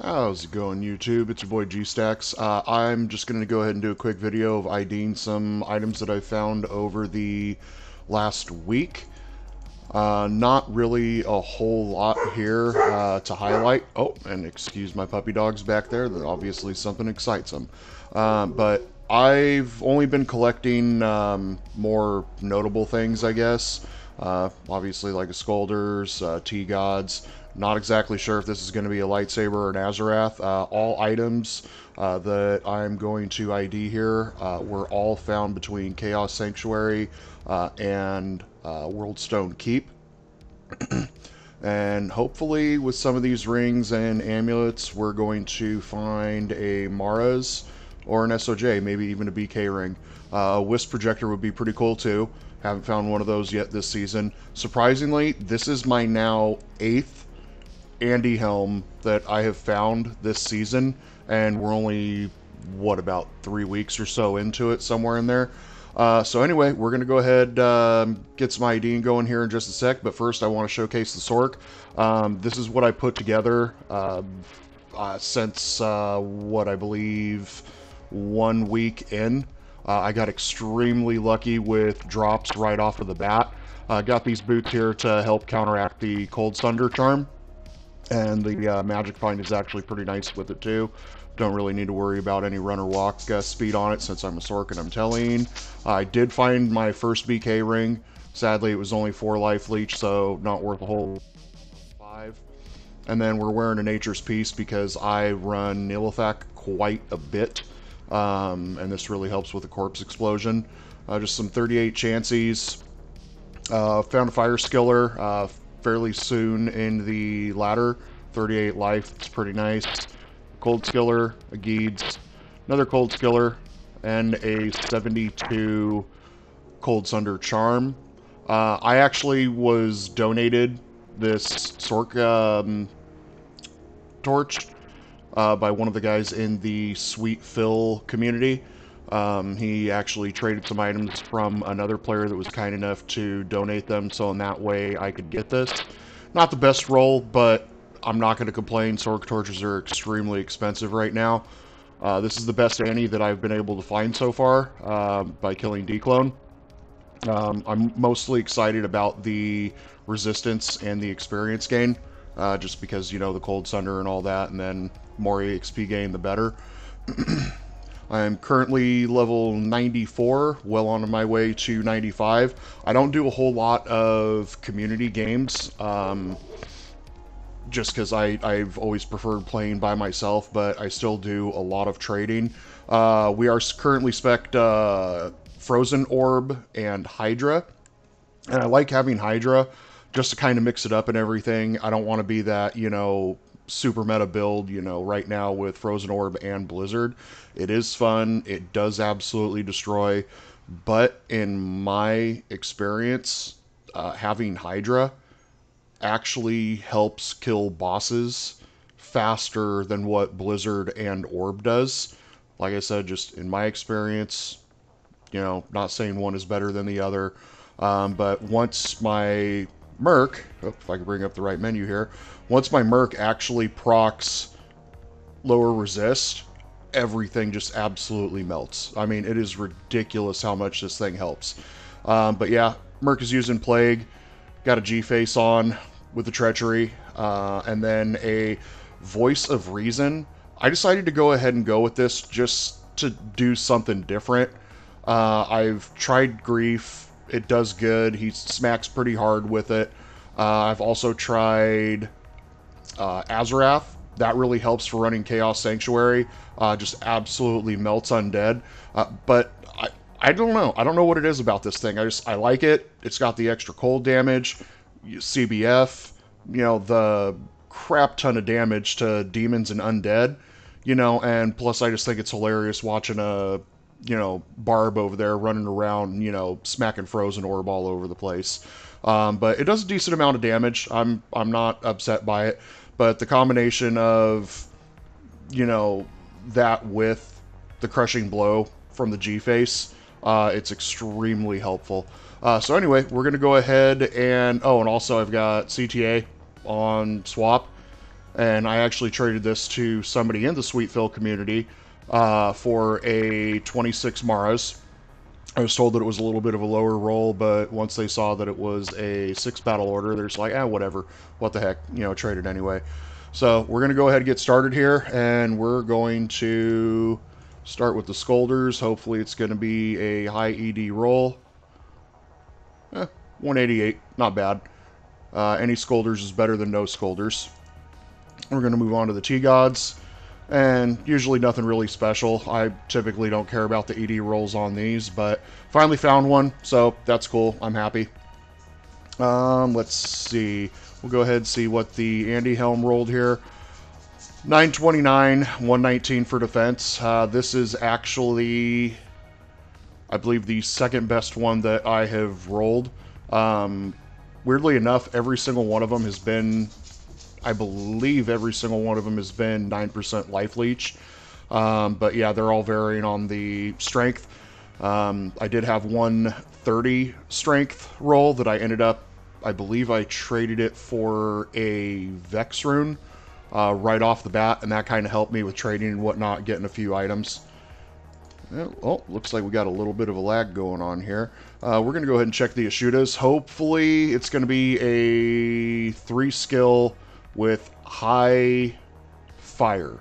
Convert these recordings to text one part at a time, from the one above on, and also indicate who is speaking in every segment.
Speaker 1: How's it going, YouTube? It's your boy G-Stacks. I'm just going to go ahead and do a quick video of IDing some items that I found over the last week. Not really a whole lot here to highlight. Oh, and excuse my puppy dogs back there. That obviously something excites them. But I've only been collecting more notable things, I guess. Obviously, like a Scolders, T-Gods. Not exactly sure if this is going to be a lightsaber or an Azarath. All items that I'm going to ID here were all found between Chaos Sanctuary and Worldstone Keep. And hopefully with some of these rings and amulets, we're going to find a Mara's or an SOJ, maybe even a BK ring. A Wisp projector would be pretty cool too. Haven't found one of those yet this season. Surprisingly, this is my now 8th Andy helm that I have found this season, and we're only, what, about 3 weeks or so into it, somewhere in there. So anyway, we're going to go ahead get some IDing going here in just a sec, but first I want to showcase the Sork. This is what I put together since, what I believe, 1 week in. I got extremely lucky with drops right off of the bat. Got these boots here to help counteract the Cold Thunder charm. And the magic find is actually pretty nice with it too. Don't really need to worry about any run or walk speed on it since I'm a Sork and I'm telling. I did find my first BK ring. Sadly, it was only 4 life leech, so not worth a whole 5. And then we're wearing a Nature's Piece because I run Nilithak quite a bit. And this really helps with the corpse explosion. Just some 38 chances. Found a Fire Skiller fairly soon in the ladder. 38 life, it's pretty nice. Cold Skiller, a Geeds, another Cold Skiller, and a 72 Cold Thunder Charm. I actually was donated this Sork torch by one of the guys in the Sweet Phil community. He actually traded some items from another player that was kind enough to donate them, so in that way I could get this. Not the best roll, but I'm not going to complain. Sork torches are extremely expensive right now. This is the best Annie that I've been able to find so far by killing D-Clone. I'm mostly excited about the resistance and the experience gain, just because, you know, the Cold Thunder and all that, and then more EXP gain, the better. I'm currently level 94, well on my way to 95. I don't do a whole lot of community games, just because I've always preferred playing by myself, but I still do a lot of trading. We are currently spec'd Frozen Orb and Hydra, and I like having Hydra just to kind of mix it up and everything. I don't want to be that, you know, super meta build, you know, right now with Frozen Orb and Blizzard. It is fun, it does absolutely destroy, but in my experience, having Hydra actually helps kill bosses faster than what Blizzard and Orb does. Like I said, just in my experience, you know, not saying one is better than the other, but once my Merc, if I can bring up the right menu here, once my Merc actually procs lower resist, everything just absolutely melts. I mean, it is ridiculous how much this thing helps. But yeah, Merc is using Plague, got a G-Face on with the Treachery, and then a Voice of Reason. I decided to go ahead and go with this just to do something different. I've tried Grief. It does good. He smacks pretty hard with it. I've also tried Azarath. That really helps for running Chaos Sanctuary. Just absolutely melts undead. But I don't know. I don't know what it is about this thing. I like it. It's got the extra cold damage, CBF, you know, the crap ton of damage to demons and undead, you know, and plus I just think it's hilarious watching a, you know, Barb over there running around, you know, smacking Frozen Orb all over the place. But it does a decent amount of damage. I'm not upset by it. But the combination of, you know, that with the Crushing Blow from the G-Face, it's extremely helpful. So anyway, we're going to go ahead and... Oh, and also I've got CTA on swap. and I actually traded this to somebody in the Sweetville community for a 26 Maras. I was told that it was a little bit of a lower roll, but once they saw that it was a 6 battle order, they're just like, whatever, what the heck, trade it anyway. So we're going to go ahead and get started here, and we're going to start with the Scolders. Hopefully it's going to be a high ED roll. 188, not bad. Any Scolders is better than no Scolders. We're going to move on to the T-Gods. And usually nothing really special. I typically don't care about the ED rolls on these, but finally found one, so that's cool. I'm happy. Let's see. We'll go ahead and see what the Andy Helm rolled here. 929, 119 for defense. This is actually, I believe, the second best one that I have rolled. Weirdly enough, every single one of them has been... I believe every single one of them has been 9% life leech. But yeah, they're all varying on the strength. I did have 130 strength roll that I ended up, I believe I traded it for a Vex rune right off the bat, and that kind of helped me with trading and whatnot, getting a few items. Oh, looks like we got a little bit of a lag going on here. We're going to go ahead and check the Ashudas. Hopefully it's going to be a 3-skill with high fire.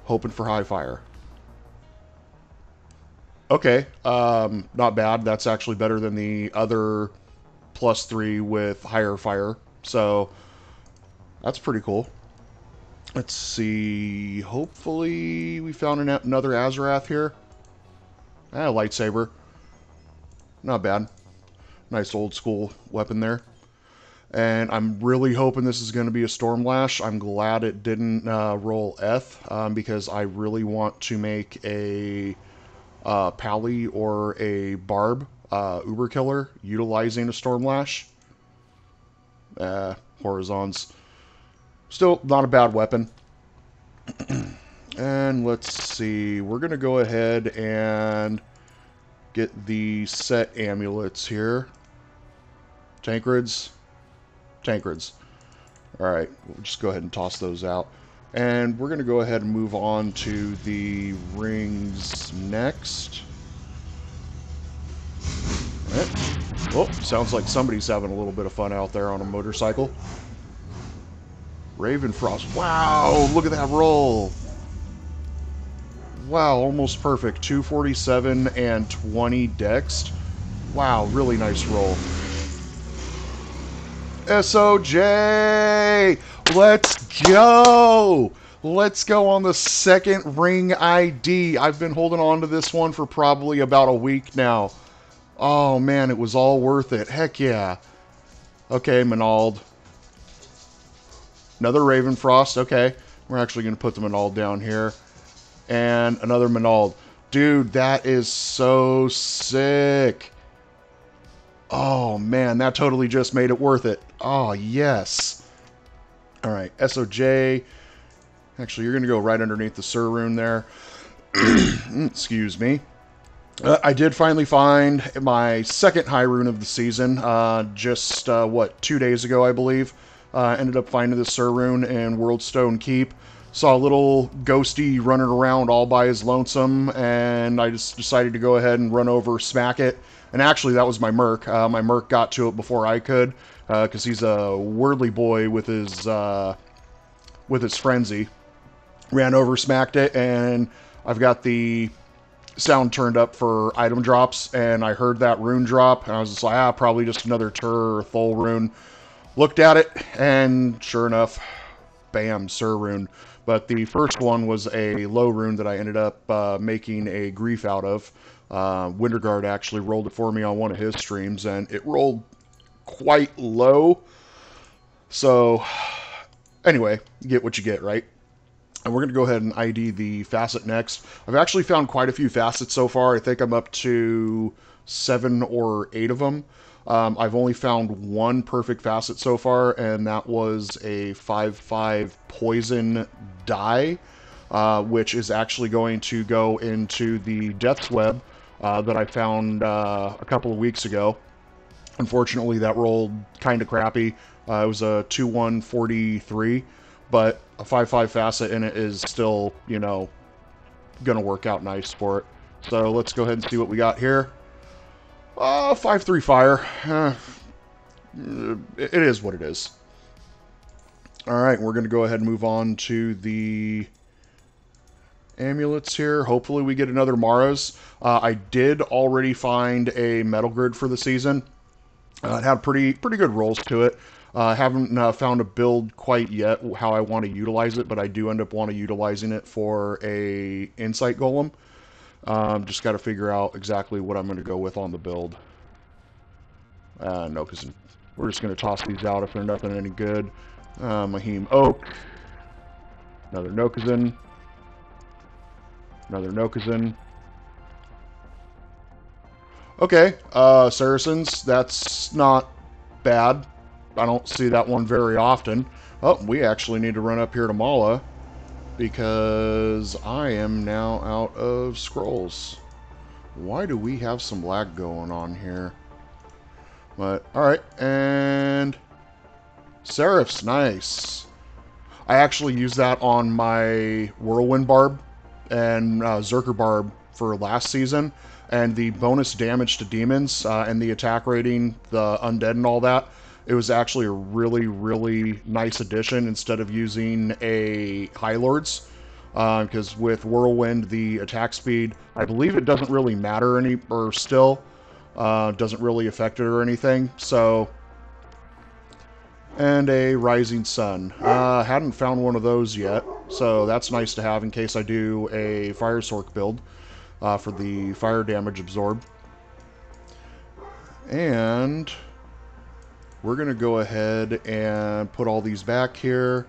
Speaker 1: Hoping for high fire. Okay, not bad. That's actually better than the other +3 with higher fire. So, that's pretty cool. Let's see. Hopefully we found another Azarath here. Lightsaber. Not bad. Nice old school weapon there. And I'm really hoping this is going to be a Stormlash. I'm glad it didn't roll Eth, because I really want to make a Pally or a Barb Uber Killer utilizing a Stormlash. Horizons. Still not a bad weapon. And let's see. We're going to go ahead and get the set amulets here. Tankreds. Alright, we'll just go ahead and toss those out. And we're going to go ahead and move on to the rings next. Alright. Oh, sounds like somebody's having a little bit of fun out there on a motorcycle. Ravenfrost. Wow, look at that roll. Wow, almost perfect. 247 and 20 dexed. Wow, really nice roll. SOJ! Let's go! Let's go on the second ring ID. I've been holding on to this one for probably about a week now. Oh man, it was all worth it. Heck yeah. Okay, Manald. Another Ravenfrost. Okay, we're actually going to put the Manald down here. And another Manald. Dude, that is so sick. Oh man, that totally just made it worth it. Oh yes. Alright, SOJ. Actually, you're going to go right underneath the Sur rune there. Excuse me. I did finally find my second high rune of the season. Just, 2 days ago, I believe. Ended up finding the Sur rune in Worldstone Keep. Saw a little ghosty running around all by his lonesome, and I just decided to go ahead and run over, smack it. And actually, that was my Merc. My Merc got to it before I could, because he's a worldly boy with his frenzy. Ran over, smacked it, and I've got the sound turned up for item drops, and I heard that rune drop, and I was just like, probably just another Tur or Thol rune. Looked at it, and sure enough, bam, Sur rune. But the first one was a low rune that I ended up making a grief out of. Winterguard actually rolled it for me on one of his streams, and it rolled quite low. So, anyway, you get what you get, right? And we're going to go ahead and ID the facet next. I've actually found quite a few facets so far. I think I'm up to 7 or 8 of them. I've only found one perfect facet so far, and that was a 5/5 poison die, which is actually going to go into the Death's Web that I found a couple of weeks ago. Unfortunately, that rolled kind of crappy. It was a 2/143, but a 5/5 facet in it is still, you know, going to work out nice for it. So let's go ahead and see what we got here. 5/3 fire. It is what it is. Alright, we're going to go ahead and move on to the amulets here. Hopefully we get another Mara's. I did already find a metal grid for the season. It had pretty good rolls to it. I haven't found a build quite yet how I want to utilize it, but I do end up utilizing it for a Insight Golem. Just got to figure out exactly what I'm going to go with on the build. No, because we're just going to toss these out if they're nothing any good. Mahim Oak. Another Nokazin. Another Nokazin. Okay, Saracens. That's not bad. I don't see that one very often. Oh, we actually need to run up here to Mala because I am now out of scrolls. Why do we have some lag going on here? But, alright, and Seraphs, nice. I actually used that on my Whirlwind Barb and Zerker Barb for last season, and the bonus damage to demons and the attack rating, the undead and all that, it was actually a really nice addition instead of using a High Lords. Because with Whirlwind, the attack speed, I believe it doesn't really matter doesn't really affect it or anything. So, and a Rising Sun. Hadn't found one of those yet, so that's nice to have in case I do a Fire Sork build for the fire damage absorb. And we're going to go ahead and put all these back here.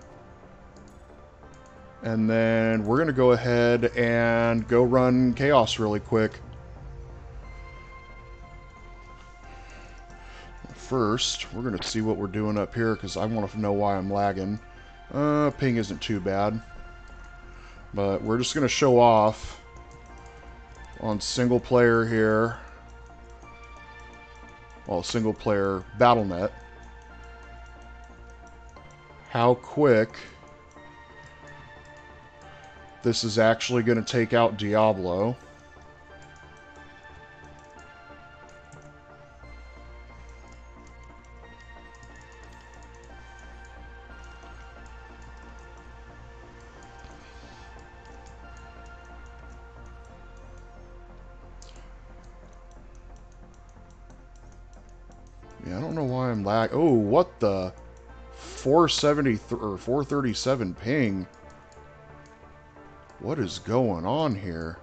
Speaker 1: And then we're going to go ahead and go run Chaos really quick. First, we're going to see what we're doing up here because I want to know why I'm lagging. Ping isn't too bad. But we're just going to show off on single player here. Well, single player BattleNet. How quick this is actually going to take out Diablo. Yeah, I don't know why I'm lag. Oh, what the 470 or 437 ping? What is going on here?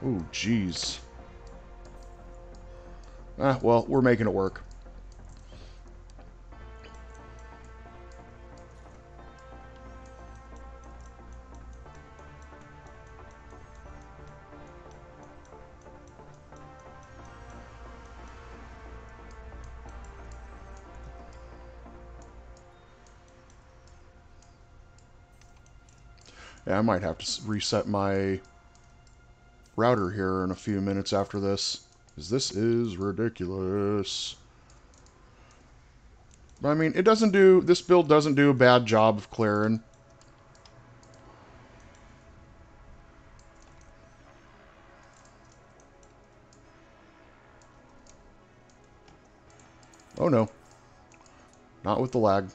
Speaker 1: Oh, jeez. Well, we're making it work. Yeah, I might have to reset my router here in a few minutes after this, because this is ridiculous. But, I mean, this build doesn't do a bad job of clearing. Oh no, not with the lag.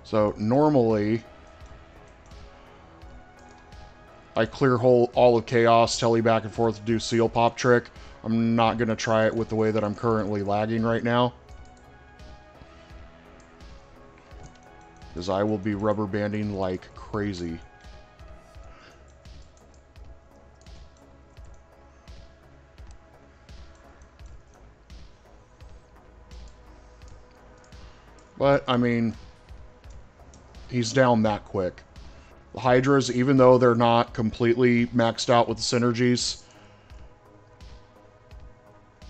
Speaker 1: So normally, I clear all of Chaos, telly back and forth to do Seal Pop trick. I'm not going to try it with the way that I'm currently lagging right now, because I will be rubber banding like crazy. But, I mean, he's down that quick. The Hydras, even though they're not completely maxed out with the synergies,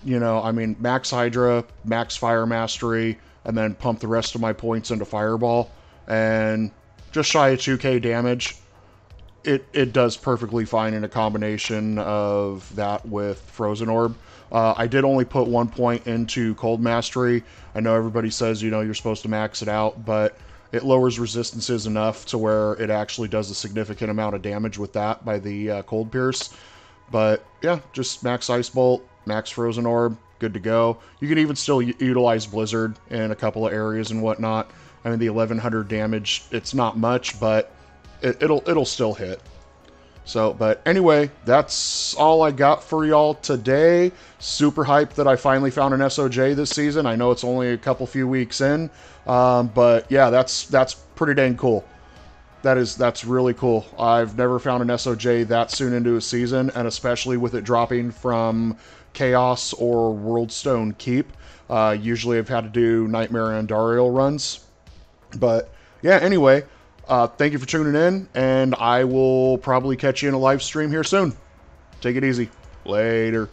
Speaker 1: you know, I mean, max Hydra, max Fire Mastery, and then pump the rest of my points into Fireball, and just shy of 2k damage. it does perfectly fine in a combination of that with Frozen Orb. I did only put 1 point into Cold Mastery. I know everybody says, you know, you're supposed to max it out, but it lowers resistances enough to where it actually does a significant amount of damage with that by the Cold Pierce. But yeah, just max Ice Bolt, max Frozen Orb, good to go. You can even still utilize Blizzard in a couple of areas and whatnot. I mean, the 1100 damage, it's not much, but it'll still hit. So, but anyway, that's all I got for y'all today. Super hyped that I finally found an SOJ this season. I know it's only a few weeks in, but yeah, that's pretty dang cool. That's really cool. I've never found an SOJ that soon into a season, and especially with it dropping from Chaos or Worldstone Keep. Usually I've had to do Nightmare and Andariel runs. But yeah, anyway, thank you for tuning in, and I will probably catch you in a live stream here soon. Take it easy. Later.